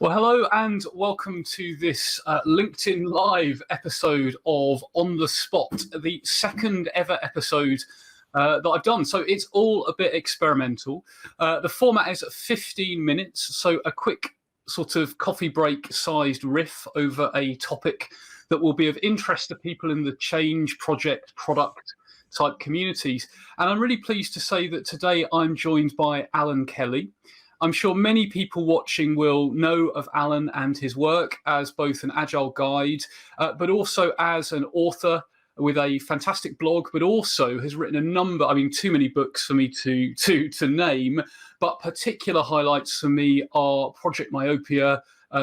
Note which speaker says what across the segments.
Speaker 1: Well, hello and welcome to this LinkedIn Live episode of On the Spot, the second ever episode that I've done. So it's all a bit experimental. The format is 15 minutes, so a quick sort of coffee break sized riff over a topic that will be of interest to people in the change project product type communities. And I'm really pleased to say that today I'm joined by Allan Kelly. I'm sure many people watching will know of Allan and his work as both an Agile guide, but also as an author with a fantastic blog, but also has written a number, too many books for me to name, but particular highlights for me are Project Myopia,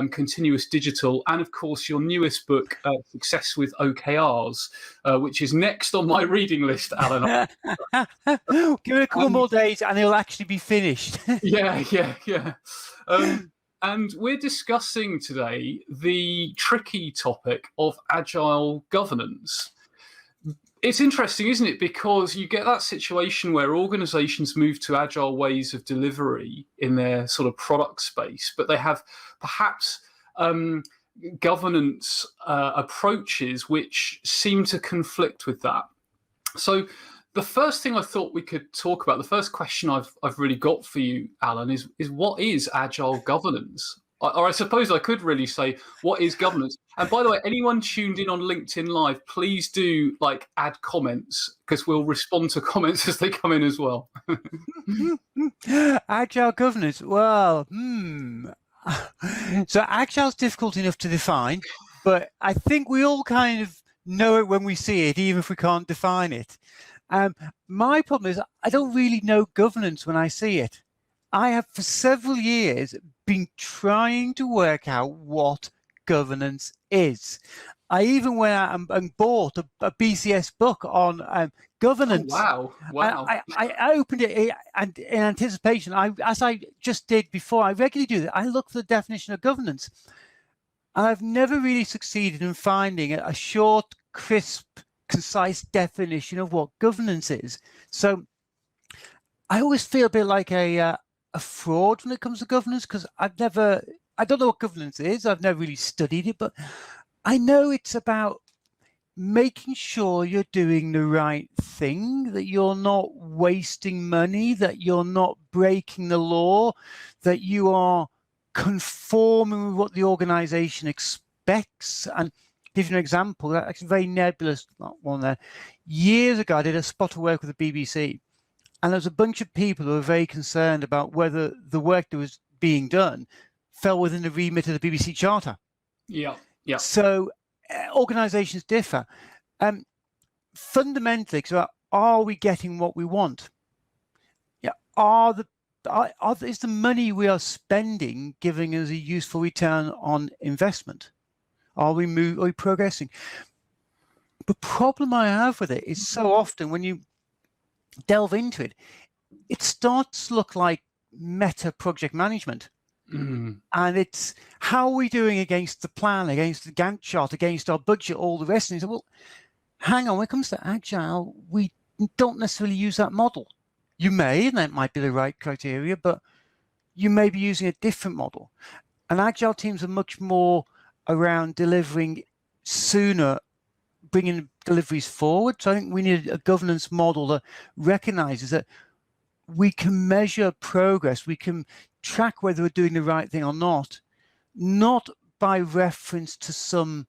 Speaker 1: Continuous Digital, and of course your newest book, Success with OKRs, which is next on my reading list, Allan.
Speaker 2: Give it a couple more days and it'll actually be finished.
Speaker 1: Yeah. And we're discussing today the tricky topic of Agile governance. It's interesting, isn't it? Because you get that situation where organizations move to Agile ways of delivery in their sort of product space, but they have perhaps governance approaches which seem to conflict with that. So the first thing I thought we could talk about, the first question I've really got for you, Allan, is what is Agile governance? Or I suppose I could really say, what is governance? And by the way, anyone tuned in on LinkedIn Live, please do add comments, because we'll respond to comments as they come in as well.
Speaker 2: Agile governance, well, So Agile is difficult enough to define, but I think we all kind of know it when we see it, even if we can't define it. My problem is I don't really know governance when I see it. I have for several years been trying to work out what governance is. I even went out and bought a BCS book on governance.
Speaker 1: Oh, wow.
Speaker 2: I opened it and in anticipation, as I just did before, I regularly do that. I look for the definition of governance. And I've never really succeeded in finding a short, crisp, concise definition of what governance is. So I always feel a bit like a fraud when it comes to governance, because I don't know what governance is. I've never really studied it, but I know it's about making sure you're doing the right thing, that you're not wasting money, that you're not breaking the law, that you are conforming with what the organization expects. And give you an example, that's a very nebulous one there. Years ago, I did a spot of work with the BBC, and there was a bunch of people who were very concerned about whether the work that was being done fell within the remit of the BBC Charter.
Speaker 1: Yeah.
Speaker 2: So organizations differ. Fundamentally, so are we getting what we want? Yeah. Is the money we are spending giving us a useful return on investment? Are we progressing? The problem I have with it is so often when you delve into it, it starts to look like meta project management. And it's how are we doing against the plan, against the Gantt chart, against our budget, all the rest. And you say, well, hang on, when it comes to Agile, we don't necessarily use that model. You may, and that might be the right criteria, but you may be using a different model. And Agile teams are much more around delivering sooner, bringing deliveries forward. So I think we need a governance model that recognizes that we can measure progress, we can track whether we're doing the right thing or not by reference to some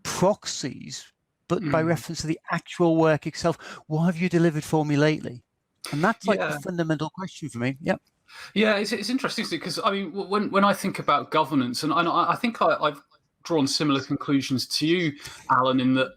Speaker 2: proxies, but by reference to the actual work itself. What have you delivered for me lately? And that's the fundamental question for me. Yep.
Speaker 1: Yeah, it's interesting, because when I think about governance, and I think I've drawn similar conclusions to you, Allan, in that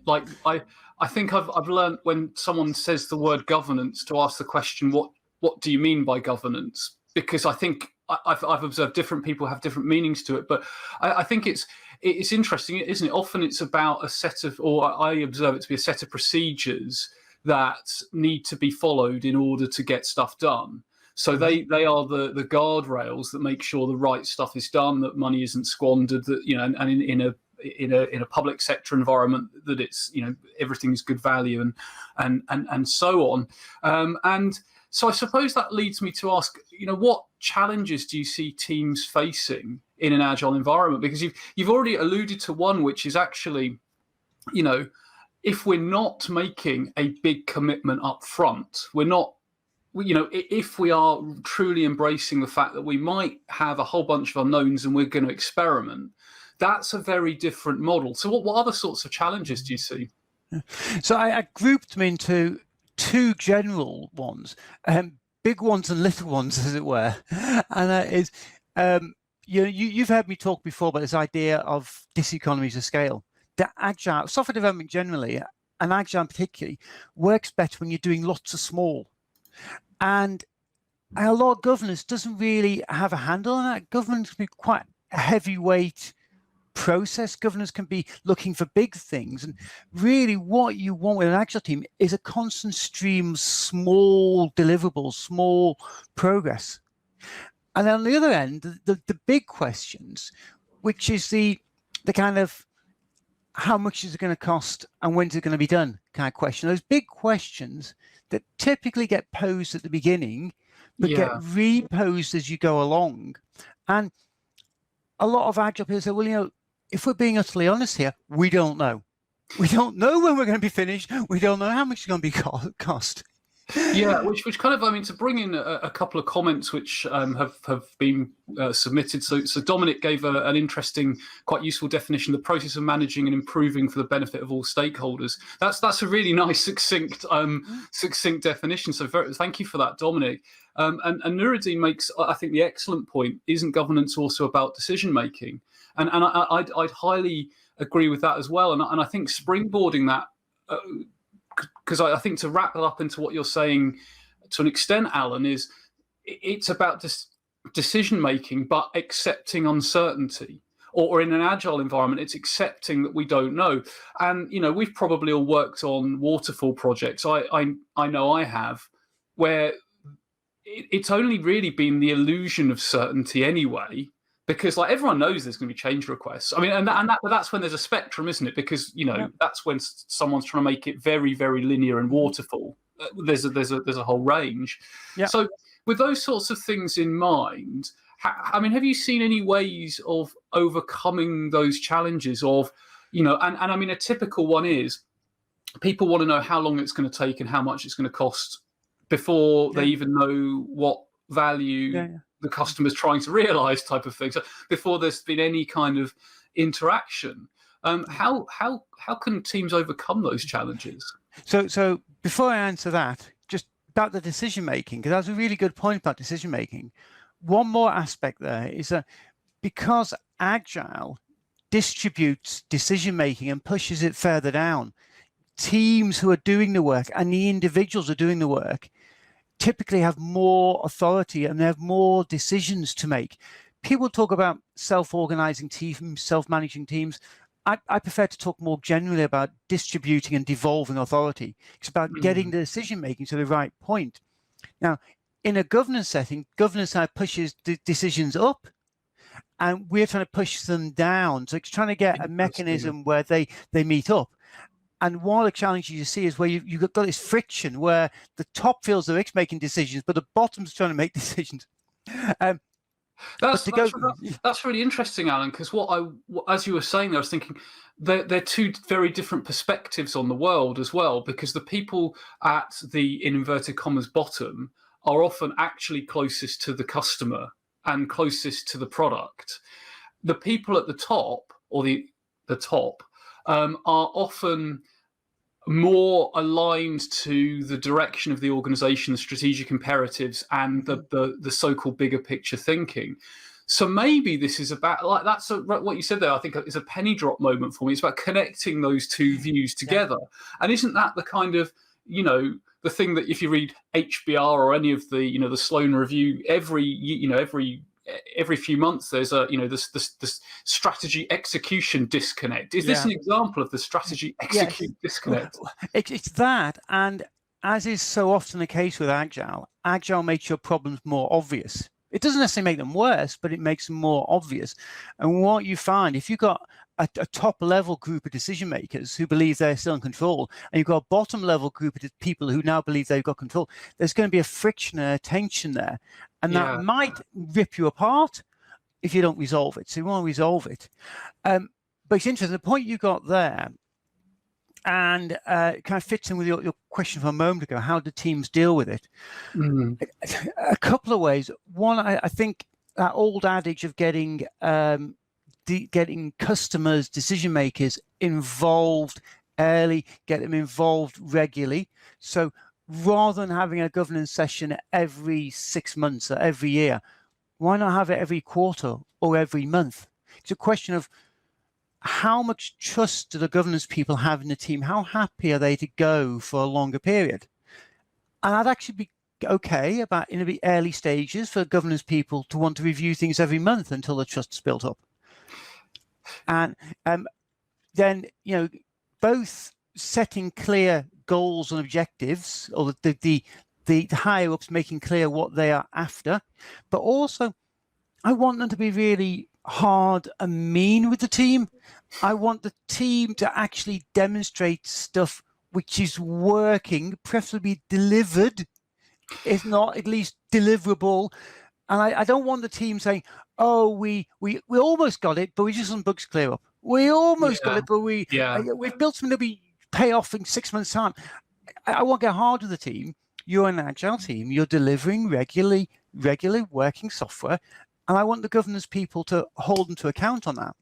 Speaker 1: I think I've learned when someone says the word governance to ask the question, what do you mean by governance? Because I think I've observed different people have different meanings to it, but I think it's interesting, isn't it? Often it's about a set of, or I observe it to be a set of procedures that need to be followed in order to get stuff done. So they are the guardrails that make sure the right stuff is done, that money isn't squandered, that and in a public sector environment that it's everything's good value and so on. And so I suppose that leads me to ask, what challenges do you see teams facing in an agile environment? Because you've already alluded to one, which is actually, if we're not making a big commitment up front, if we are truly embracing the fact that we might have a whole bunch of unknowns and we're going to experiment, that's a very different model. So what other sorts of challenges do you see?
Speaker 2: So I grouped them into two general ones, big ones and little ones, as it were. And that is, you've heard me talk before about this idea of diseconomies of scale. The agile software development generally, and agile particularly, works better when you're doing lots of small. And a lot of governance doesn't really have a handle on that. Governance can be quite a heavyweight process. Governance can be looking for big things. And really what you want with an agile team is a constant stream of small deliverables, small progress. And then on the other end, the big questions, which is the kind of how much is it going to cost and when's it going to be done kind of question. Those big questions that typically get posed at the beginning, but get reposed as you go along. And a lot of agile people say, well, if we're being utterly honest here, we don't know. We don't know when we're going to be finished. We don't know how much it's going to be cost.
Speaker 1: Yeah, which kind of, to bring in a couple of comments which have been submitted. So Dominic gave an interesting, quite useful definition: the process of managing and improving for the benefit of all stakeholders. That's a really nice, succinct definition. So thank you for that, Dominic. And Nuruddin makes, I think, the excellent point: isn't governance also about decision making? And I'd highly agree with that as well. And I think springboarding that. Because I think to wrap that up into what you're saying to an extent, Allan, is it's about decision making, but accepting uncertainty. Or in an agile environment, it's accepting that we don't know. And we've probably all worked on waterfall projects. I know I have, where it's only really been the illusion of certainty anyway. Because everyone knows there's going to be change requests. That's when there's a spectrum, isn't it? Because that's when someone's trying to make it very, very linear and waterfall. There's a whole range. Yeah. So with those sorts of things in mind, have you seen any ways of overcoming those challenges? A typical one is people want to know how long it's going to take and how much it's going to cost before they even know what value the customer's trying to realize, type of thing. So before there's been any kind of interaction, how can teams overcome those challenges?
Speaker 2: So before I answer that, just about the decision making, because that's a really good point about decision making. One more aspect there is that because Agile distributes decision making and pushes it further down, teams who are doing the work and the individuals who are doing the work typically have more authority and they have more decisions to make. People talk about self-organizing teams, self-managing teams. I prefer to talk more generally about distributing and devolving authority. It's about getting the decision-making to the right point. Now, in a governance setting, governance pushes the decisions up and we're trying to push them down. So it's trying to get a mechanism where they meet up. And one of the challenges you see is where you've got this friction where the top feels they're making decisions, but the bottom's trying to make decisions.
Speaker 1: That's really interesting, Allan, because as you were saying, I was thinking they're two very different perspectives on the world as well, because the people at the, in inverted commas, bottom are often actually closest to the customer and closest to the product. The people at the top, or the top, are often more aligned to the direction of the organization, the strategic imperatives, and the so-called bigger picture thinking. So maybe this is about, what you said there, I think is a penny drop moment for me. It's about connecting those two views together. And isn't that the kind of, the thing that if you read HBR or any of the, the Sloan Review, every few months there's this strategy execution disconnect. Is this an example of the strategy execute disconnect?
Speaker 2: It's that, and as is so often the case with Agile makes your problems more obvious. It doesn't necessarily make them worse, but it makes them more obvious. And what you find, if you've got a top level group of decision makers who believe they're still in control, and you've got a bottom level group of people who now believe they've got control, there's going to be a friction and a tension there, and that might rip you apart if you don't resolve it. So you want to resolve it. But it's interesting, the point you got there, and kind of fits in with your question from a moment ago, how do teams deal with it? A couple of ways. One, I think that old adage of getting customers, decision makers involved early, get them involved regularly. So rather than having a governance session every 6 months or every year, why not have it every quarter or every month? It's a question of how much trust do the governance people have in the team? How happy are they to go for a longer period? And I'd actually be okay about in the early stages for governance people to want to review things every month until the trust's built up. And then, both setting clear goals and objectives, or the higher ups making clear what they are after, but also I want them to be really hard and mean with the team. I want the team to actually demonstrate stuff which is working, preferably delivered, if not at least deliverable. And I don't want the team saying, "Oh, we almost got it, but we just some bugs clear up. We almost got it, but we've built something that we pay off in 6 months' time." I want to get hard with the team. You're an agile team. You're delivering regularly working software, and I want the governance people to hold them to account on that.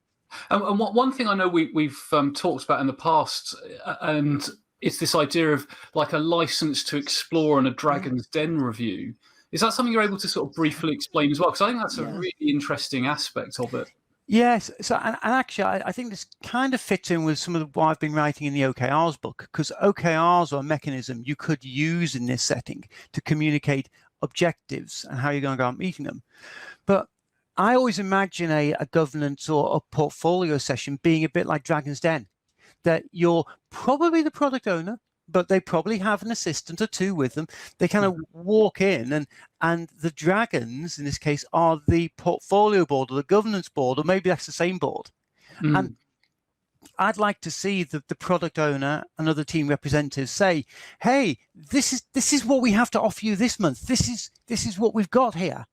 Speaker 1: And one thing I know we've talked about in the past, and it's this idea of like a license to explore and a Dragon's Den review. Is that something you're able to sort of briefly explain as well? Because I think that's a really interesting aspect of it.
Speaker 2: Yes. So, and actually, I think this kind of fits in with some of what I've been writing in the OKRs book, because OKRs are a mechanism you could use in this setting to communicate objectives and how you're going to go out meeting them. But I always imagine a governance or a portfolio session being a bit like Dragon's Den, that you're probably the product owner, but they probably have an assistant or two with them. They kind of walk in, and the dragons, in this case, are the portfolio board or the governance board, or maybe that's the same board. And I'd like to see the product owner and other team representatives say, "Hey, this is what we have to offer you this month. This is what we've got here.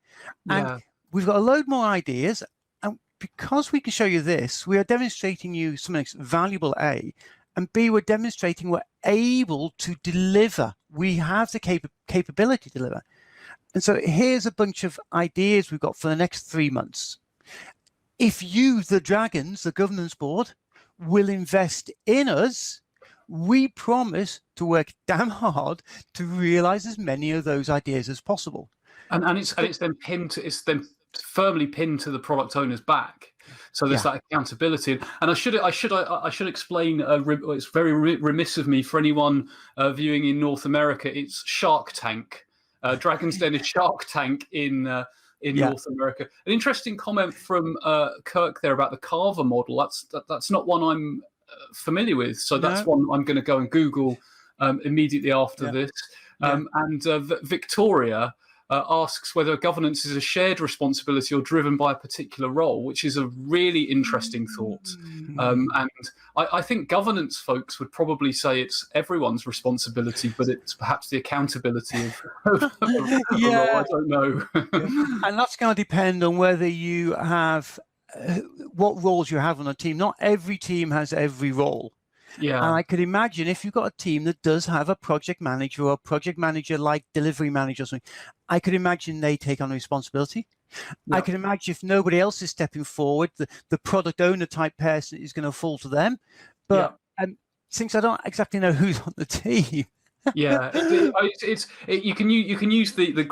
Speaker 2: And we've got a load more ideas. And because we can show you this, we are demonstrating you something that's valuable, A, and B, we're demonstrating we're able to deliver. We have the capability to deliver. And so here's a bunch of ideas we've got for the next 3 months. If you, the dragons, the governance board, will invest in us, we promise to work damn hard to realize as many of those ideas as possible."
Speaker 1: And it's then firmly pinned to the product owner's back. So there's that accountability. And I should explain. It's very remiss of me for anyone viewing in North America. It's Shark Tank. Dragon's Den is Shark Tank in North America. An interesting comment from Kirk there about the Carver model. That's not one I'm familiar with. So that's one I'm going to go and Google immediately after this. And Victoria asks whether governance is a shared responsibility or driven by a particular role, which is a really interesting thought. And I think governance folks would probably say it's everyone's responsibility, but it's perhaps the accountability of the role. I don't know.
Speaker 2: And that's going to depend on whether you have what roles you have on a team. Not every team has every role. And I could imagine if you've got a team that does have a project manager or a project manager like delivery manager or something, I could imagine they take on responsibility. I could imagine if nobody else is stepping forward, the product owner type person is going to fall to them. But since I don't exactly know who's on the team.
Speaker 1: You can use the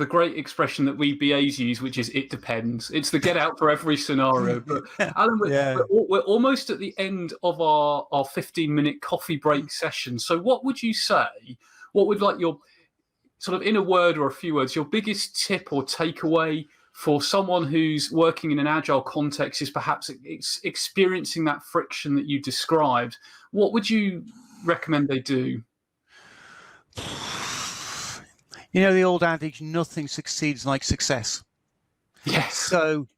Speaker 1: great expression that we BAs use, which is "it depends." It's the get out for every scenario. But Alan, we're almost at the end of our 15-minute coffee break session. So what would you say? What would like your sort of in a word or a few words, your biggest tip or takeaway for someone who's working in an agile context, is perhaps experiencing that friction that you described? What would you recommend they do?
Speaker 2: You know the old adage, nothing succeeds like success.
Speaker 1: Yes.
Speaker 2: So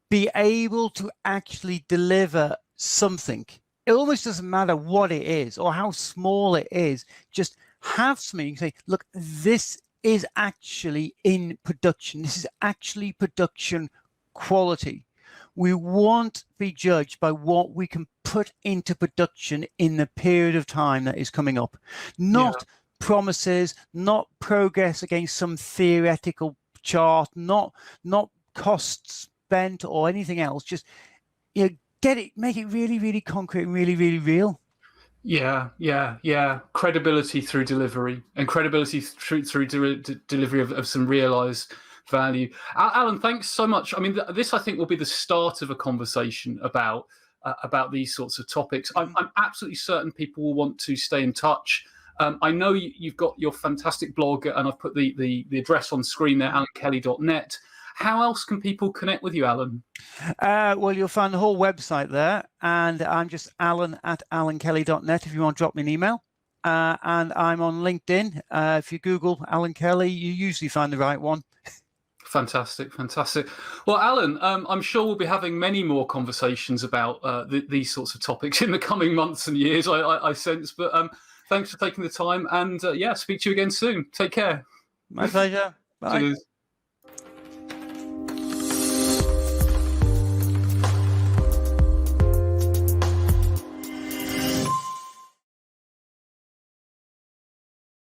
Speaker 2: be able to actually deliver something. It almost doesn't matter what it is or how small it is. Just have something you can say, look, this is actually in production. This is actually production quality. We won't be judged by what we can put into production in the period of time that is coming up, not promises, not progress against some theoretical chart, not costs spent or anything else. Just get it, make it really, really concrete and really, really real.
Speaker 1: Yeah. Credibility through delivery, and credibility through delivery of some realized value. Allan, thanks so much. I mean, this I think will be the start of a conversation about these sorts of topics. I'm absolutely certain people will want to stay in touch. I know you've got your fantastic blog, and I've put the address on screen there, allankelly.net. How else can people connect with you, Allan?
Speaker 2: Well, you'll find the whole website there, and I'm just allan@allankelly.net if you want to drop me an email. And I'm on LinkedIn. If you Google Allan Kelly, you usually find the right one.
Speaker 1: Fantastic. Well, Allan, I'm sure we'll be having many more conversations about these sorts of topics in the coming months and years, I sense. But thanks for taking the time, and speak to you again soon. Take care.
Speaker 2: My pleasure. Bye.
Speaker 1: Cheers.